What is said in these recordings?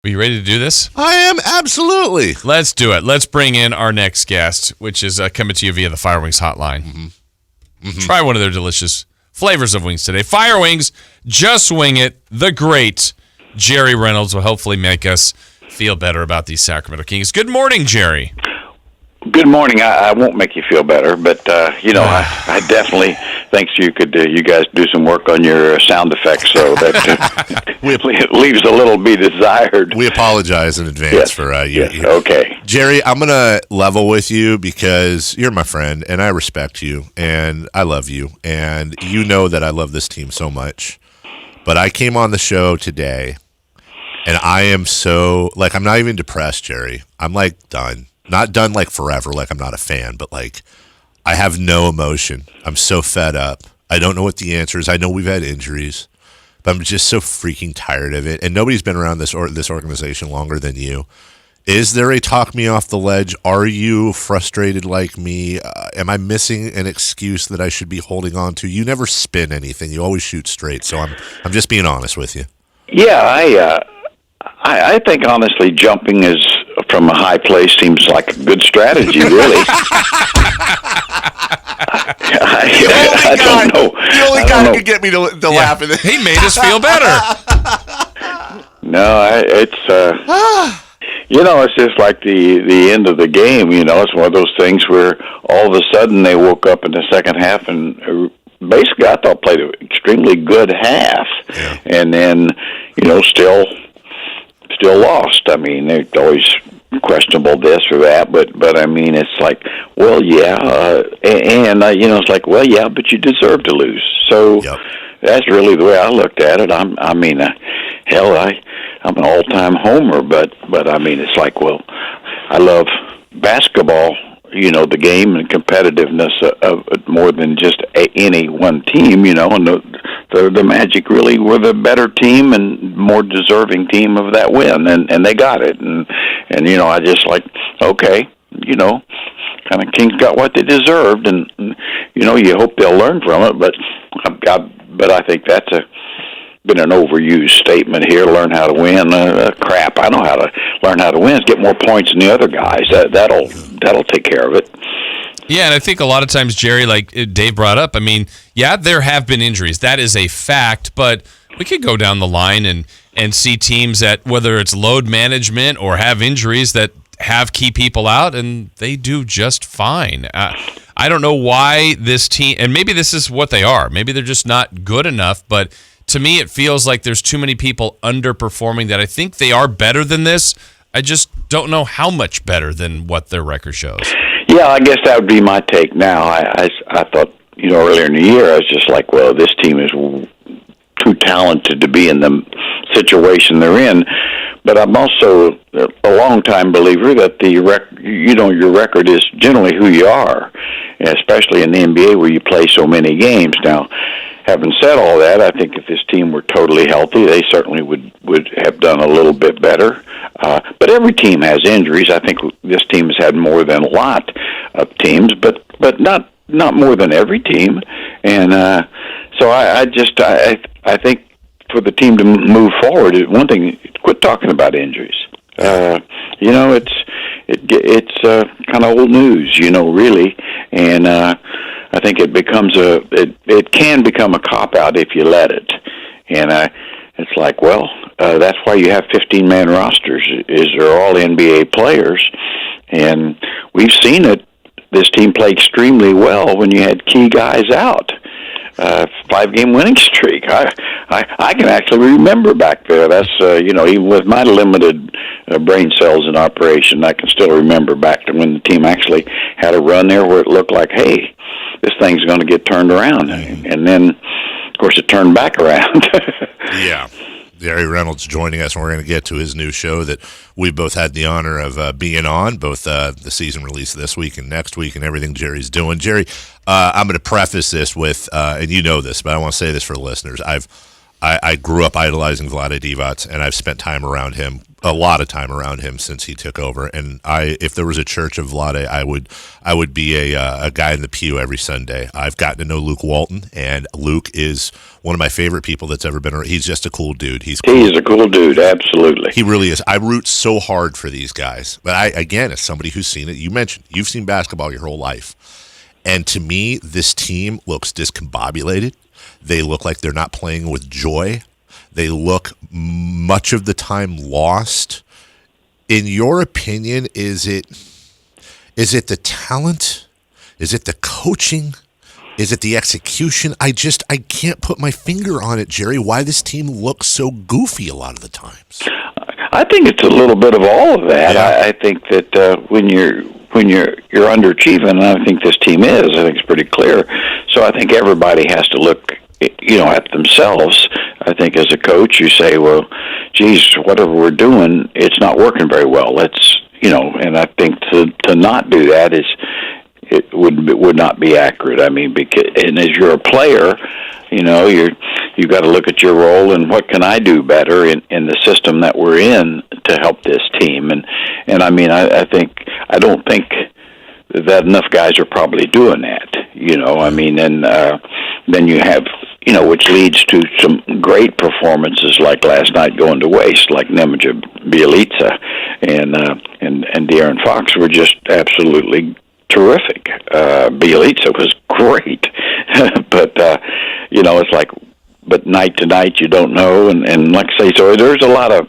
Are you ready to do this? I am, absolutely. Let's do it. Let's bring in our next guest, which is coming to you via the Fire Wings hotline. Try one of their delicious flavors of wings today. Fire Wings, just wing it. The great Jerry Reynolds will hopefully make us feel better about these Sacramento Kings. Good morning, Jerry. Good morning. I won't make you feel better, but I definitely think you guys do some work on your sound effects, so that it leaves a little be desired. We apologize in advance for you. Yes. Okay, Jerry, I'm gonna level with you because you're my friend, and I respect you, and I love you, and you know that I love this team so much. But I came on the show today, and I am so I'm not even depressed, Jerry. I'm done. Not done forever, I'm not a fan, but I have no emotion. I'm so fed up. I don't know what the answer is. I know we've had injuries, but I'm just so freaking tired of it. And nobody's been around this organization longer than you. Is there a talk me off the ledge? Are you frustrated like me? Am I missing an excuse that I should be holding on to? You never spin anything. You always shoot straight. So I'm just being honest with you. Yeah, I think honestly, jumping is from a high place seems like a good strategy, really. I don't know. The only guy who could get me to laugh at this. He made us feel better. No, it's it's just like the end of the game. It's one of those things where all of a sudden they woke up in the second half and basically I thought played an extremely good half, and then still lost. I mean, they're always questionable this or that, but I mean, it's like, well, yeah, it's like, well, yeah, but you deserve to lose. So that's really the way I looked at it. I'm an all-time homer, but I mean, it's like, well, I love basketball, the game and competitiveness of more than just any one team, and the Magic really were the better team and more deserving team of that win, and they got it, and I just okay, kind of Kings got what they deserved, and you hope they'll learn from it, but I think that's been an overused statement here. Learn how to win. Crap! I know how to learn how to win. Get more points than the other guys. That'll take care of it. Yeah, and I think a lot of times, Jerry, like Dave brought up, I mean, yeah, there have been injuries. That is a fact, but we could go down the line and see teams that, whether it's load management or have injuries, that have key people out, and they do just fine. I don't know why this team, and maybe this is what they are. Maybe they're just not good enough, but to me it feels like there's too many people underperforming that I think they are better than this. I just don't know how much better than what their record shows. Yeah, I guess that would be my take now. I thought, earlier in the year, I was just like, well, this team is too talented to be in the situation they're in. But I'm also a long-time believer that your record is generally who you are, especially in the NBA where you play so many games. Now, having said all that, I think if this team were totally healthy, they certainly would have done a little bit better. But every team has injuries. I think this team has had more than a lot of teams, but not more than every team. And so I think for the team to move forward, one thing, quit talking about injuries. It's kind of old news, really, and I think it can become a cop out if you let it, and it's like, well, that's why you have 15-man rosters. Is they're all NBA players, and we've seen it. This team play extremely well when you had key guys out. 5-game winning streak. I can actually remember back there. That's even with my limited brain cells in operation, I can still remember back to when the team actually had a run there where it looked like, hey, this thing's going to get turned around, and then of course it turned back around. Yeah. Jerry Reynolds joining us, and we're going to get to his new show that we both had the honor of being on, both the season release this week and next week, and everything Jerry's doing. Jerry, I'm going to preface this with, and you know this, but I want to say this for the listeners. I grew up idolizing Vlade Divac, and I've spent time around him a lot of time around him since he took over, and if there was a church of Vlade, I would be a guy in the pew every Sunday. I've gotten to know Luke Walton, and Luke is one of my favorite people that's ever been around. He's just a cool dude. He's a cool dude, absolutely. He really is. I root so hard for these guys, but again, as somebody who's seen it, you've seen basketball your whole life, and to me, this team looks discombobulated. They look like they're not playing with joy. They look much of the time lost. In your opinion, is it the talent? Is it the coaching? Is it the execution? I can't put my finger on it, Jerry, why this team looks so goofy a lot of the times. I think it's a little bit of all of that. Yeah. I think that when you're underachieving, and I think this team is, I think it's pretty clear. So I think everybody has to look, at themselves. I think as a coach, you say, well, geez, whatever we're doing, it's not working very well. Let's, and I think to not do that it would not be accurate. I mean, and as you're a player, you've got to look at your role and what can I do better in the system that we're in to help this team. And I mean, I don't think that enough guys are probably doing that. I mean, and then you have, which leads to some great performances like last night going to waste, like Nemanja Bjelica and De'Aaron Fox were just absolutely terrific. Bjelica was great, but it's like, but night to night you don't know, and like I say, so there's a lot of,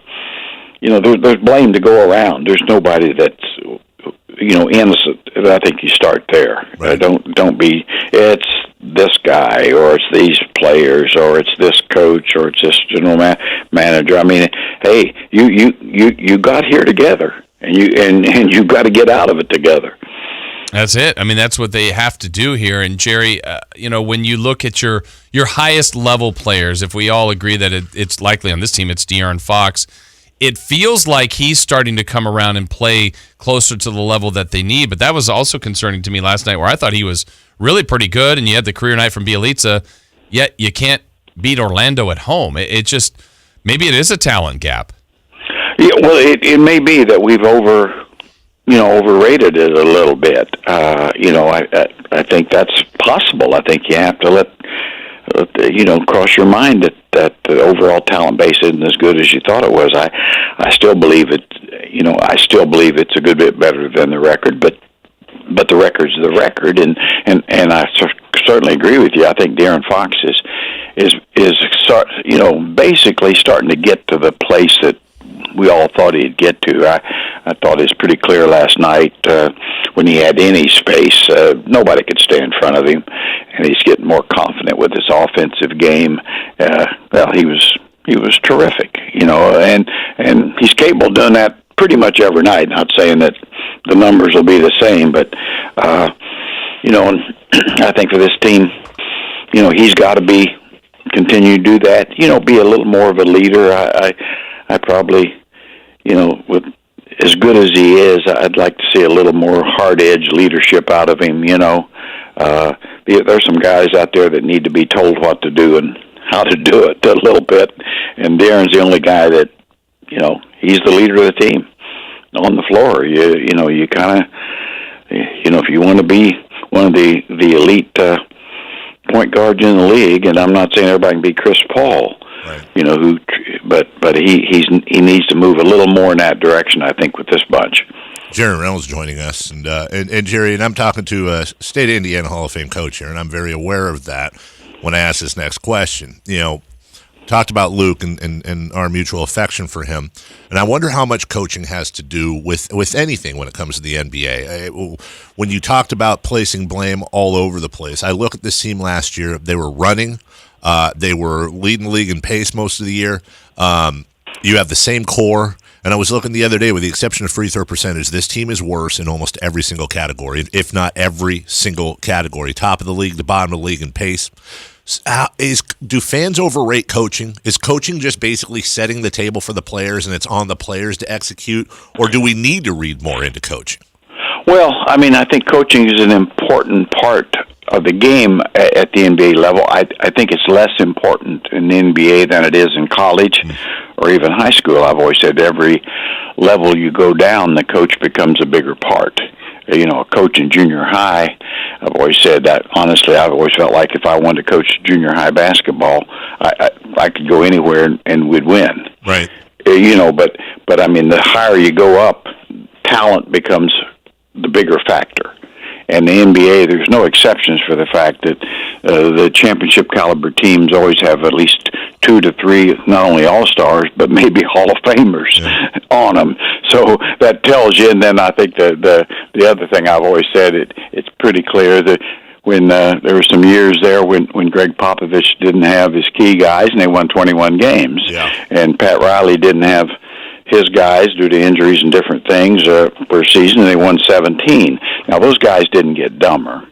there's blame to go around. There's nobody that's innocent. I think you start there. Right. Don't be. It's this guy, or it's these players, or it's this coach, or it's this general manager. I mean, hey, you got here together, and you got to get out of it together. That's it. I mean, that's what they have to do here. And Jerry, when you look at your highest level players, if we all agree that it's likely on this team, it's De'Aaron Fox. It feels like he's starting to come around and play closer to the level that they need. But that was also concerning to me last night, where I thought he was really pretty good, and you had the career night from Bjelica, yet you can't beat Orlando at home. It just, maybe it is a talent gap. Yeah, well, it may be that we've overrated it a little bit. I think that's possible. I think you have to let cross your mind that the overall talent base isn't as good as you thought it was. I still believe it. I still believe it's a good bit better than the record, but the record's the record, and I certainly agree with you. I think De'Aaron Fox is basically starting to get to the place that we all thought he'd get to. I thought it was pretty clear last night when he had any space, nobody could stay in front of him, and he's getting more confident with his offensive game. He was terrific, and he's capable of doing that pretty much every night. Not saying that the numbers will be the same, but and I think for this team, he's got to continue to do that. Be a little more of a leader. I probably, with as good as he is, I'd like to see a little more hard-edged leadership out of him. There's some guys out there that need to be told what to do and how to do it a little bit, and Darren's the only guy that, he's the leader of the team on the floor. You kind of, if you want to be one of the elite point guards in the league, and I'm not saying everybody can be Chris Paul, right. But he needs to move a little more in that direction, I think, with this bunch. Jerry Reynolds joining us, and Jerry, and I'm talking to a State of Indiana Hall of Fame coach here, and I'm very aware of that when I ask this next question. Talked about Luke and our mutual affection for him, and I wonder how much coaching has to do with anything when it comes to the NBA. When you talked about placing blame all over the place, I look at this team last year. They were running. They were leading the league in pace most of the year. You have the same core. And I was looking the other day, with the exception of free throw percentage, this team is worse in almost every single category, if not every single category. Top of the league, the bottom of the league in pace. Do fans overrate coaching? Is coaching just basically setting the table for the players and it's on the players to execute? Or do we need to read more into coaching? Well, I think coaching is an important part of the game at the NBA level. I think it's less important in the NBA than it is in college or even high school. I've always said every level you go down, the coach becomes a bigger part. A coach in junior high, I've always said that, honestly, I've always felt like if I wanted to coach junior high basketball, I could go anywhere and we'd win. Right. But I mean, the higher you go up, talent becomes the bigger factor. And the NBA, there's no exceptions for the fact that the championship caliber teams always have at least 2 to 3, not only All-Stars, but maybe Hall of Famers on them. So that tells you, and then I think the other thing I've always said, it's pretty clear that when there were some years there when Greg Popovich didn't have his key guys, and they won 21 games, and Pat Riley didn't have his guys due to injuries and different things per season, and they won 17. Now those guys didn't get dumber.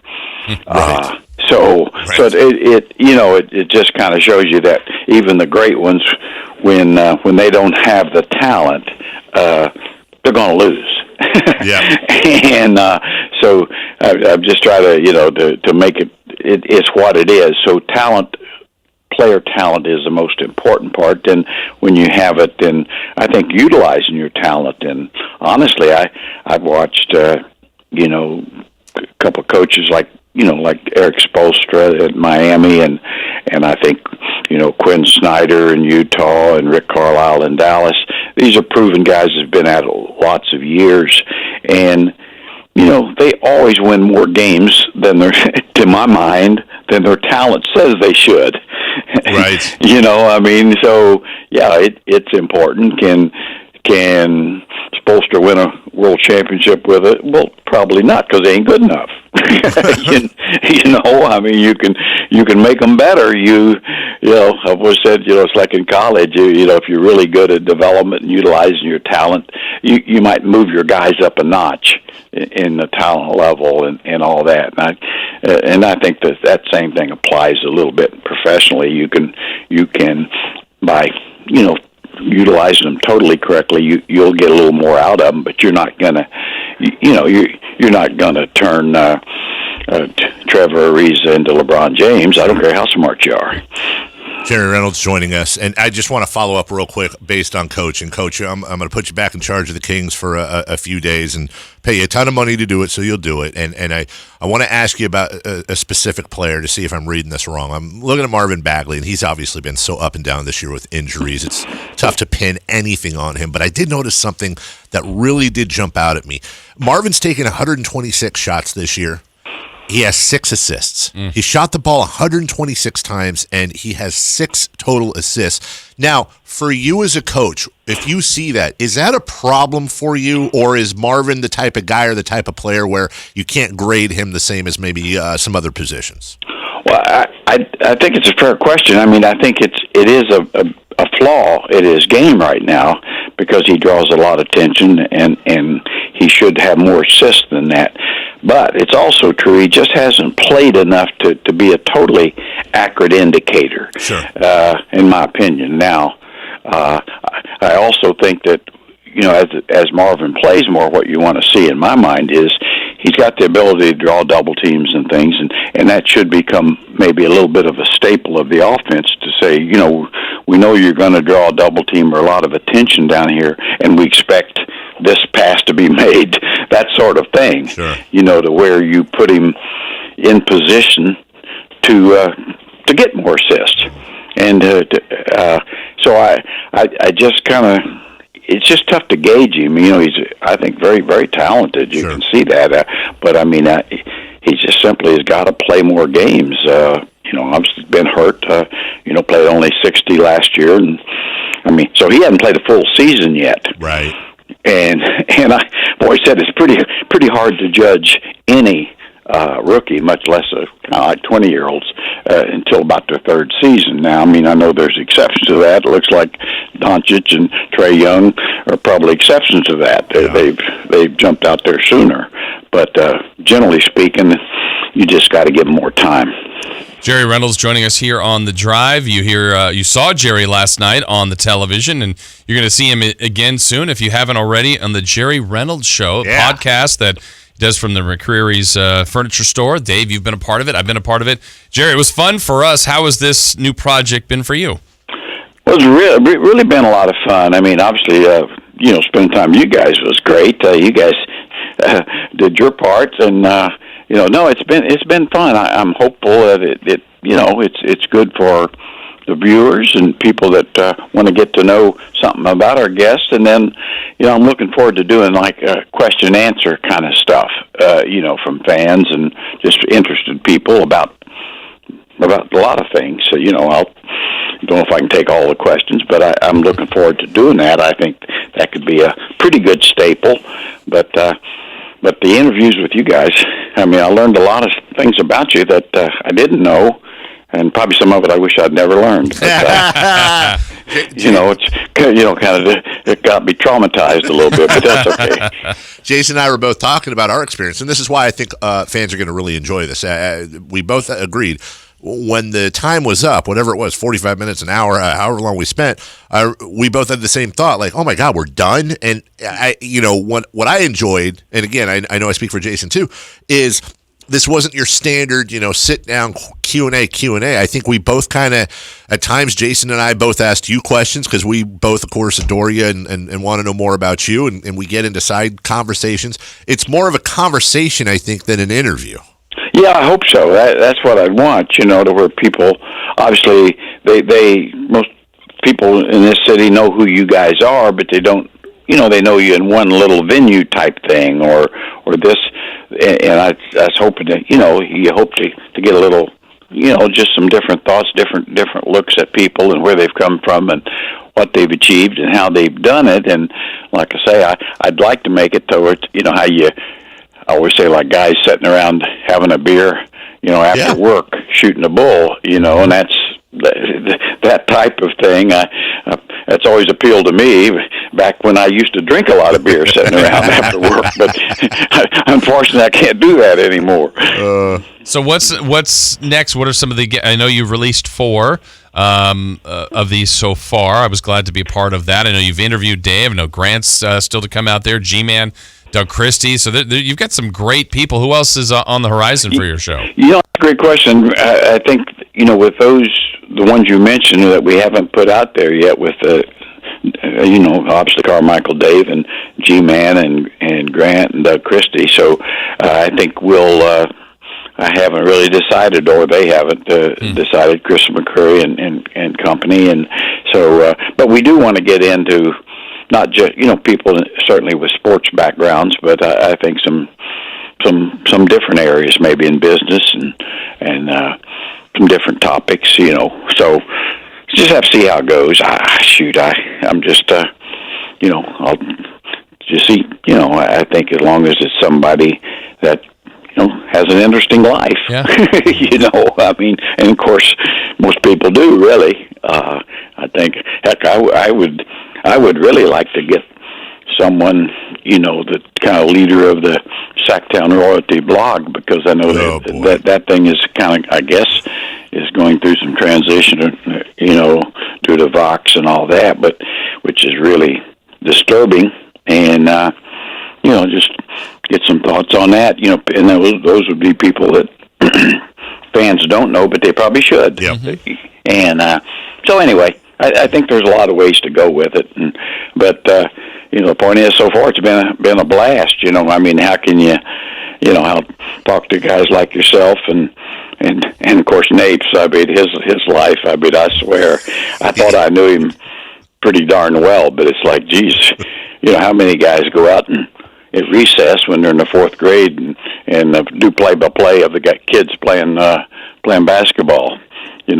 Right. So it just kind of shows you that even the great ones, when they don't have the talent, they're going to lose. Yeah. And so I've just tried to make it's what it is. So player talent is the most important part. And when you have it, then I think utilizing your talent. And honestly, I've watched a couple of coaches like Eric Spoelstra at Miami, and I think Quinn Snyder in Utah and Rick Carlisle in Dallas. These are proven guys that've been at it lots of years, and they always win more games than to my mind, than their talent says they should. Right. So yeah, it's important. Can Spoelstra win a world championship with it? Well, probably not, because they ain't good enough. You can make them better. I've always said, it's like in college. If you're really good at development and utilizing your talent, you might move your guys up a notch in the talent level and all that. And I think that same thing applies a little bit professionally. You can by utilizing them totally correctly, you'll get a little more out of them, but you're not gonna turn Trevor Ariza into LeBron James. I don't care how smart you are. Jerry Reynolds joining us, and I just want to follow up real quick based on Coach. And Coach, I'm going to put you back in charge of the Kings for a few days and pay you a ton of money to do it, so you'll do it. And I want to ask you about a specific player to see if I'm reading this wrong. I'm looking at Marvin Bagley, and he's obviously been so up and down this year with injuries. It's tough to pin anything on him, but I did notice something that really did jump out at me. Marvin's taken 126 shots this year. He has 6 assists. He shot the ball 126 times, and he has 6 total assists. Now, for you as a coach, if you see that, is that a problem for you, or is Marvin the type of guy or the type of player where you can't grade him the same as maybe some other positions? Well, I think it's a fair question. I mean, I think it is a flaw in his game right now, because he draws a lot of attention, and he should have more assists than that. But it's also true he just hasn't played enough to be a totally accurate indicator, sure. In my opinion. Now, I also think that, as Marvin plays more, what you want to see in my mind is he's got the ability to draw double teams and things, and that should become maybe a little bit of a staple of the offense to say, we know you're going to draw a double team or a lot of attention down here, and we expect this pass to be made, that sort of thing. Sure. To where you put him in position to get more assists, and so I just kind of. It's just tough to gauge him. He's, I think, very, very talented. You can see that. But, I mean, he just simply has got to play more games. I've been hurt. Played only 60 last year. And, so he hasn't played a full season yet. Right. And I've always said it's pretty hard to judge any rookie, much less like 20-year-olds, until about their third season. Now, I know there's exceptions to that. It looks like Doncic and Trae Young are probably exceptions to that. Yeah. They've jumped out there sooner. But generally speaking, you just got to give them more time. Jerry Reynolds joining us here on The Drive. You saw Jerry last night on the television, and you're going to see him again soon, if you haven't already, on the Jerry Reynolds Show, podcast that he does from the McCreary's Furniture Store. Dave, you've been a part of it. I've been a part of it. Jerry, it was fun for us. How has this new project been for you? Well, it's really been a lot of fun. Obviously, spending time with you guys was great. You guys did your part, and no, it's been fun. I'm hopeful that it's good for the viewers and people that want to get to know something about our guests. And then, I'm looking forward to doing like a question and answer kind of stuff, from fans and just interested people about a lot of things. So, I don't know if I can take all the questions, but I'm looking forward to doing that. I think that could be a pretty good staple. But the interviews with you guys, I learned a lot of things about you that I didn't know. And probably some of it I wish I'd never learned. But, it got me traumatized a little bit, but that's okay. Jason and I were both talking about our experience, and this is why I think fans are going to really enjoy this. We both agreed when the time was up, whatever it was, 45 minutes, an hour, however long we spent, we both had the same thought, like, oh my God, we're done. And what I enjoyed, and again, I know I speak for Jason too, is this wasn't your standard, sit down Q&A. I think we both kind of, at times, Jason and I both asked you questions because we both, of course, adore you and want to know more about you, and we get into side conversations. It's more of a conversation, I think, than an interview. Yeah, I hope so. That's what I want, to where people, obviously, most people in this city know who you guys are, but they don't, they know you in one little venue type thing or this. And I was hoping to, you hope to get a little, just some different thoughts, different looks at people and where they've come from and what they've achieved and how they've done it. And like I say, I'd like to make it towards, how I always say, like guys sitting around having a beer, after work, shooting a bull, and that's that type of thing. That's always appealed to me back when I used to drink a lot of beer sitting around after work, but unfortunately I can't do that anymore. So what's next? What are some of the? I know you've released 4 of these so far. I was glad to be a part of that. I know you've interviewed Dave. I know Grant's still to come out there. G-Man, Doug Christie. So you've got some great people. Who else is on the horizon for your show? Great question. I think with the ones you mentioned that we haven't put out there yet, with obviously Carmichael, Dave, and G-Man, and Grant, and Doug Christie. So I think we'll. I haven't really decided, or they haven't decided. Chris McCurry and company, and so. But we do want to get into not just people certainly with sports backgrounds, but I think some different areas, maybe in business and some different topics. So just have to see how it goes. I'm just I'll just see. I think as long as it's somebody that has an interesting life. Yeah. And of course, most people do, really. I think, heck, I would really like to get someone, the kind of leader of the Sacktown Royalty blog, because I know that thing is kind of, I guess, is going through some transition, due to Vox and all that, but which is really disturbing. And just get some thoughts on that. And those would be people that fans don't know, but they probably should. Yep. And so anyway, I think there's a lot of ways to go with it. But the point is, so far it's been a blast. How can you, how talk to guys like yourself and of course Nate's. His life. I swear, I thought I knew him pretty darn well, but it's like, geez, how many guys go out and at recess when they're in the 4th grade and do play-by-play of the kids playing basketball. You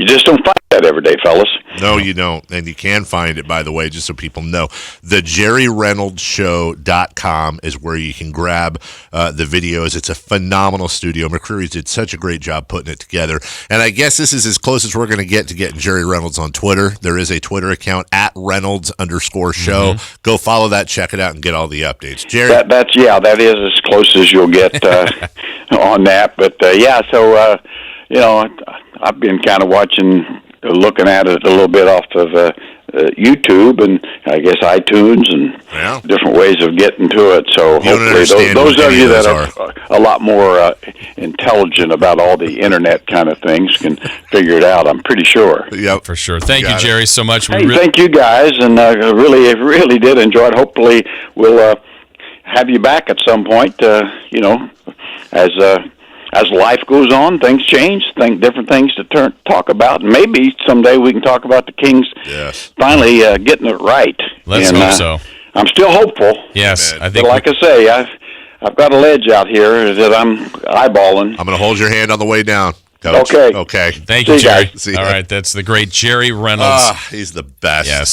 just don't find that every day, fellas. No, you don't. And you can find it, by the way, just so people know. The JerryReynoldsShow.com is where you can grab the videos. It's a phenomenal studio. McCreary did such a great job putting it together. And I guess this is as close as we're going to getting Jerry Reynolds on Twitter. There is a Twitter account at Reynolds_show. Mm-hmm. Go follow that, check it out, and get all the updates. Jerry? That is as close as you'll get on that. But, so, I've been kind of looking at it a little bit off of YouTube and I guess iTunes and different ways of getting to it. So hopefully those of you that are a lot more intelligent about all the internet kind of things can figure it out. I'm pretty sure. Yep. For sure. Thank you, Got it. Jerry, so much. Hey, thank you guys, and I really did enjoy it. Hopefully, we'll have you back at some point. As life goes on, things change. Different things to talk about. And maybe someday we can talk about the Kings finally getting it right. Let's hope so. I'm still hopeful. Yes, Amen. I think. But like I say, I've got a ledge out here that I'm eyeballing. I'm going to hold your hand on the way down, Coach. Okay. Okay. Thank you, See you Jerry. guys. See ya. All right, that's the great Jerry Reynolds. He's the best. Yes.